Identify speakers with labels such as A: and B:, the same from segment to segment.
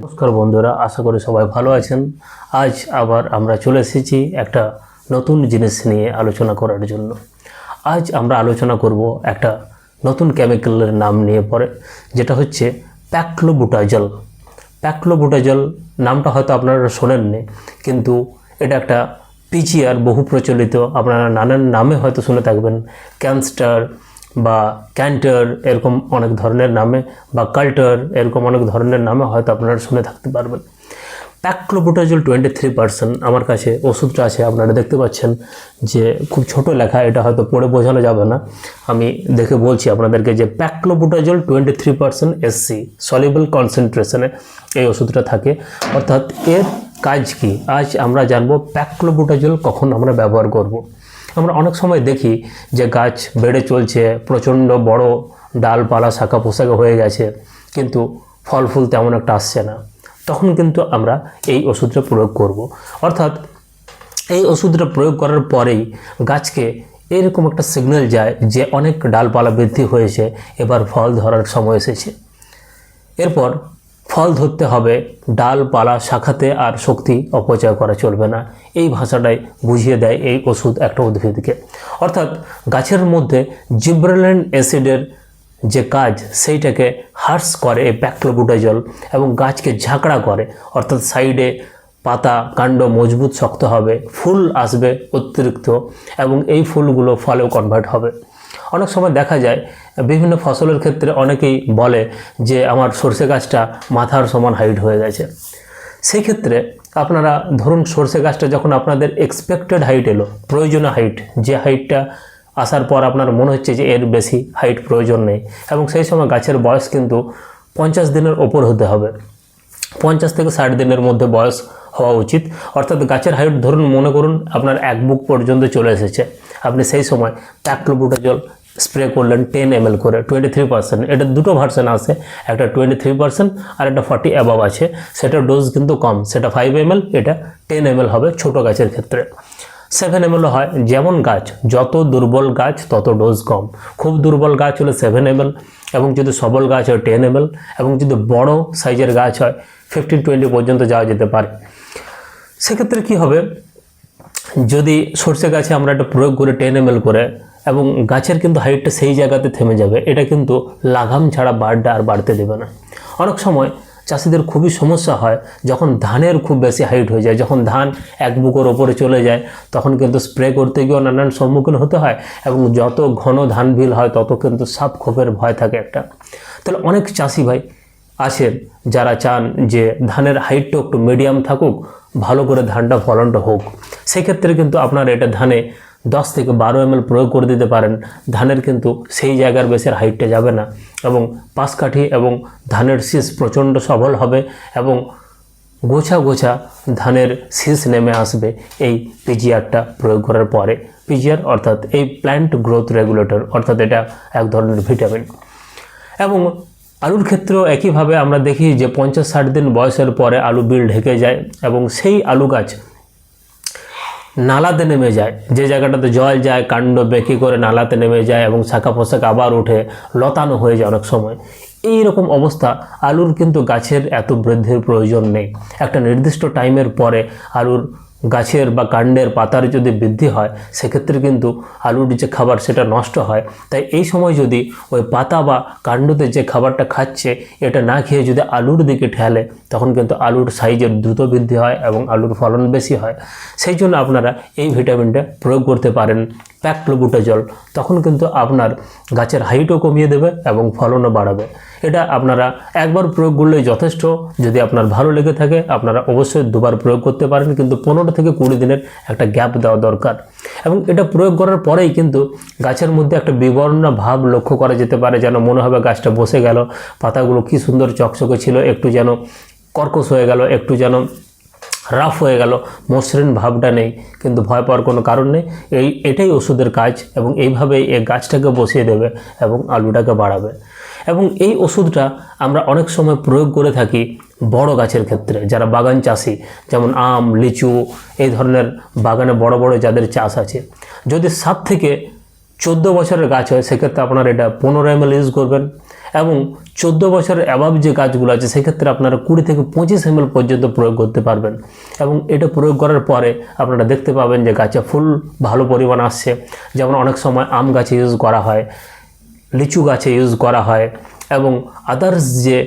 A: নমস্কার বন্ধুরা, আশা করি সবাই ভালো আছেন। আজ আবার আমরা চলে এসেছি একটা নতুন জিনিস নিয়ে আলোচনা করার জন্য। আজ আমরা আলোচনা করব একটা নতুন কেমিক্যালের নাম নিয়ে পরে, যেটা হচ্ছে প্যাক্লোবুটাজল। প্যাক্লোবুটাজল নামটা হয়তো আপনারা শোনেননি, কিন্তু এটা একটা পিজিআর, বহু প্রচলিত, আপনারা নানান নামে হয়তো শুনে থাকবেন, ক্যানস্টার বা ক্যান্টার এরকম অনেক ধরনের নামে, বা কাল্টার এরকম অনেক ধরনের নামে হয়তো আপনারা শুনে থাকতে পারবেন। প্যাক্লোবুটাজল 23% আমার কাছে ওষুধটা আছে, আপনারা দেখতে পাচ্ছেন যে খুব ছোট লেখা, এটা হয়তো পড়ে বোঝানো যাবে না, আমি দেখে বলছি আপনাদেরকে যে প্যাক্লোবুটাজল 23% এসসি সলিউবল কনসেন্ট্রেশনে এই ওষুধটা থাকে। অর্থাৎ এর কাজ কি আজ আমরা জানবো। প্যাক্লোবুটাজল কখন আমরা ব্যবহার করব। আমরা অনেক সময় দেখি যে গাছ বেড়ে চলছে, প্রচণ্ড বড় ডালপালা শাখা পোশাকা হয়ে গেছে, কিন্তু ফল ফুল তেমন একটা আসছে না। তখন কিন্তু আমরা এই ওষুধটা প্রয়োগ করব। অর্থাৎ এই ওষুধটা প্রয়োগ করার পরেই গাছকে এরকম একটা সিগন্যাল যায় যে অনেক ডালপালা বৃদ্ধি হয়েছে, এবার ফল ধরার সময় এসেছে। এরপর ফল ধরতে হবে, ডালপালা শাখাতে আর শক্তি অপচয় করা চলবে না, এই ভাষাটাই বুঝিয়ে দেয় এই ওষুধ একটা উদ্ভিদকে। অর্থাৎ গাছের মধ্যে জিব্রেলিক অ্যাসিডের যে কাজ সেইটাকে হ্রাস করে এই প্যাক্লোবুটাজল, এবং গাছকে ঝাঁকড়া করে। অর্থাৎ সাইডে পাতা কাণ্ড মজবুত শক্ত হবে, ফুল আসবে অতিরিক্ত, এবং এই ফুলগুলো ফলেও কনভার্ট হবে। অনেক সময় দেখা যায় বিভিন্ন ফসলের ক্ষেত্রে অনেকেই বলে যে আমার সরষে গাছটা মাথার সমান হাইট হয়ে গেছে। সেই ক্ষেত্রে আপনারা ধরুন সরষে গাছটা যখন আপনাদের এক্সপেক্টেড হাইট এলো, প্রয়োজনীয় হাইট, যে হাইটটা আসার পর আপনার মনে হচ্ছে যে এর বেশি হাইট প্রয়োজন নেই, এবং সেই সময় গাছের বয়স কিন্তু 50 দিনের ওপর হতে হবে, 50 থেকে 60 দিনের মধ্যে বয়স হওয়া উচিত। অর্থাৎ গাছের হাইট ধরুন মনে করুন আপনার 1 বুক পর্যন্ত চলে এসেছে, আপনি সেই সময় প্যাক্লোবুটাজল স্প্রে করলেন 10 ml করে 23%। এটা দুটো ভার্সন আছে, একটা 23% আর একটা 40 অ্যাবভ আছে। সেটার ডোজ কিন্তু কম, সেটা 5 ml, এটা 10 ml হবে ছোট গাছের ক্ষেত্রে। 7 ml হয়, যেমন গাছ, যত দুর্বল গাছ তত ডোজ কম। খুব দুর্বল গাছ হলে 7 ml, এবং যদি সবল গাছ হয় 10 ml, এবং যদি বড় সাইজের গাছ হয় 15-20 পর্যন্ত যাওয়া যেতে পারে। সেক্ষেত্রে কি হবে, যদি সরষে গাছে আমরা এটা প্রয়োগ করে 10 ml করে, এবং গাছের কিন্তু হাইটটা সেই জায়গাতে থেমে যাবে, এটা কিন্তু লাগাম ছাড়া বাড়টা আর বাড়তে দেবে না। অনেক সময় চাষিদের খুবই সমস্যা হয় যখন ধানের খুব বেশি হাইট হয়ে যায়, যখন ধান 1 বুকের ওপরে চলে যায়, তখন কিন্তু স্প্রে করতে গিয়েও নানান সম্মুখীন হতে হয়, এবং যত ঘন ধান বিল হয় তত কিন্তু সাপ খোপের ভয় থাকে একটা। তাহলে অনেক চাষি ভাই আছেন যারা চান যে ধানের হাইটটা একটু মিডিয়াম থাকুক, ভালো করে ধানটা ফলনটা হোক। সেক্ষেত্রে কিন্তু আপনার এটা ধানে 10 থেকে 12 ml প্রয়োগ করে দিতে পারেন। ধানের কিন্তু সেই জায়গার বেশি হাইটটা যাবে না, এবং পাশকাঠি এবং ধানের শীষ প্রচণ্ড সবল হবে, এবং গোছা গোছা ধানের শীষ নেমে আসবে এই পিজিআরটা প্রয়োগ করার পরে। পিজিআর অর্থাৎ এই প্ল্যান্ট গ্রোথ রেগুলেটর, অর্থাৎ এটা এক ধরনের ভিটামিন। এবং আলুর ক্ষেত্রেও একইভাবে আমরা দেখি যে 50-60 দিন বয়সের পরে আলু বিল ঢেকে যায়, এবং সেই আলু গাছ নালাতে নেমে যায়, যে জায়গাটাতে জল যায় কাণ্ড বেঁকে করে নালাতে নেমে যায়, এবং শাখা পোশাক আবার উঠে লতানো হয়ে যায় অনেক সময়। এই রকম অবস্থা, আলুর কিন্তু গাছের এত বৃদ্ধির প্রয়োজন নেই। একটা নির্দিষ্ট টাইমের পরে আলুর গাছের বা কাণ্ডের পাতার যদি বৃদ্ধি হয়, সেক্ষেত্রে কিন্তু আলুর যে খাবার সেটা নষ্ট হয়। তাই এই সময় যদি ওই পাতা বা কাণ্ডতে যে খাবারটা খাচ্ছে এটা না খেয়ে যদি আলুর দিকে ঠেলে, তখন কিন্তু আলুর সাইজের দ্রুত বৃদ্ধি হয় এবং আলুর ফলন বেশি হয়। সেই জন্য আপনারা এই ভিটামিনটা প্রয়োগ করতে পারেন প্যাক্লোবুটাজল, তখন কিন্তু আপনার গাছের হাইটও কমিয়ে দেবে এবং ফলনও বাড়াবে। এটা আপনারা একবার প্রয়োগ করলেই যথেষ্ট। যদি আপনার ভালো লেগে থাকে আপনারা অবশ্যই দুবার প্রয়োগ করতে পারেন, কিন্তু 15 থেকে 20 দিনের একটা গ্যাপ দেওয়া দরকার। এবং এটা প্রয়োগ করার পরেই কিন্তু গাছের মধ্যে একটা বিবর্ণ ভাব লক্ষ্য করা যেতে পারে, যেন মনে হবে গাছটা বসে গেল, পাতাগুলো কি সুন্দর চকচকে ছিল একটু যেন কর্কশ হয়ে গেল, একটু যেন রাফ হয়ে গেল, মসৃণ ভাবটা নেই। কিন্তু ভয় পাওয়ার কোনো কারণ নেই, এটাই ওষুধের কাজ, এবং এইভাবেই এই গাছটাকে বসিয়ে দেবে এবং আলুটাকে বাড়াবে। এবং এই ওষুধটা আমরা অনেক সময় প্রয়োগ করে থাকি বড় গাছের ক্ষেত্রে, যারা বাগান চাষি, যেমন আম, লিচু, এই ধরনের বাগানে বড় বড় যাদের চাষ আছে। যদি 7 থেকে 14 বছরের গাছ হয় সেক্ষেত্রে আপনারা এটা 15 ml ইউজ করবেন, এবং 14 বছরের অ্যাবাভ যে গাছগুলো আছে সেক্ষেত্রে আপনারা 20 থেকে 25 ml পর্যন্ত প্রয়োগ করতে পারবেন। এবং এটা প্রয়োগ করার পরে আপনারা দেখতে পাবেন যে গাছে ফুল ভালো পরিমাণ আসছে। যেমন অনেক সময় আম গাছে ইউজ করা হয়, লিচু গাছে ইউজ করা হয়, এবং আদার্স যে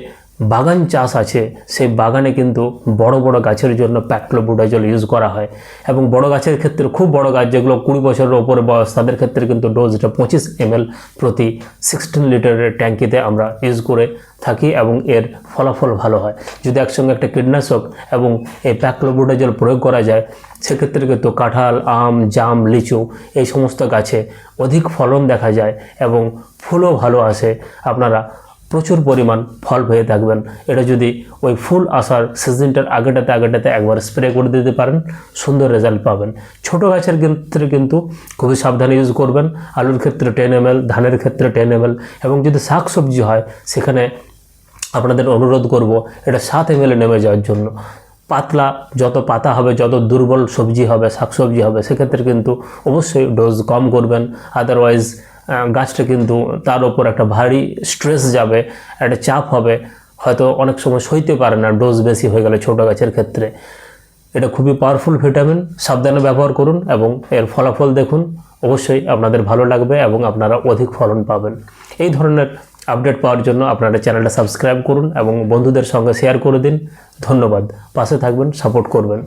A: বাগান চাষ আছে সেই বাগানে কিন্তু বড় বড় গাছের জন্য প্যাক্লোবুটাজল ইউজ করা হয়। এবং বড় গাছের ক্ষেত্রে, খুব বড় গাছ যেগুলো 20 বছরের ওপরে বয়স, তাদের ক্ষেত্রে কিন্তু ডোজটা 25 ml প্রতি 16 লিটারের ট্যাঙ্কিতে আমরা ইউজ করে থাকি এবং এর ফলাফল ভালো হয়। যদি একসঙ্গে একটা কীটনাশক এবং এই প্যাক্লোবুটাজল প্রয়োগ করা যায় সেক্ষেত্রে কিন্তু কাঁঠাল, আম, জাম, লিচু এই সমস্ত গাছে অধিক ফলন দেখা যায় এবং ফুলও ভালো আসে। আপনারা প্রচুর পরিমাণ ফল পেয়ে থাকবেন। এটা যদি ওই ফুল আসার সিজনটার আগেটাতে একবার স্প্রে করে দিতে পারেন, সুন্দর রেজাল্ট পাবেন। ছোট গাছের ক্ষেত্রে কিন্তু খুবই সাবধানে ইউজ করবেন। আলুর ক্ষেত্রে 10 ml, ধানের ক্ষেত্রে 10 ml, এবং যদি শাক সবজি হয় সেখানে আপনাদের অনুরোধ করব এটা 7 ml নেমে যাওয়ার জন্য। পাতলা যত পাতা হবে, যত দুর্বল সবজি হবে, শাকসবজি হবে, সেক্ষেত্রে কিন্তু অবশ্যই ডোজ কম করবেন। আদারওয়াইজ গাছটা কিন্তু তার উপর একটা ভারী স্ট্রেস যাবে, একটা চাপ হবে, হয়তো অনেক সময় সইতে পারে না ডোজ বেশি হয়ে গেলে ছোটো গাছের ক্ষেত্রে। এটা খুবই পাওয়ারফুল ভিটামিন, সাবধানে ব্যবহার করুন এবং এর ফলাফল দেখুন, অবশ্যই আপনাদের ভালো লাগবে এবং আপনারা অধিক ফলন পাবেন। এই ধরনের আপডেট পাওয়ার জন্য আপনারা চ্যানেলটা সাবস্ক্রাইব করুন এবং বন্ধুদের সঙ্গে শেয়ার করে দিন। ধন্যবাদ। পাশে থাকবেন, সাপোর্ট করবেন।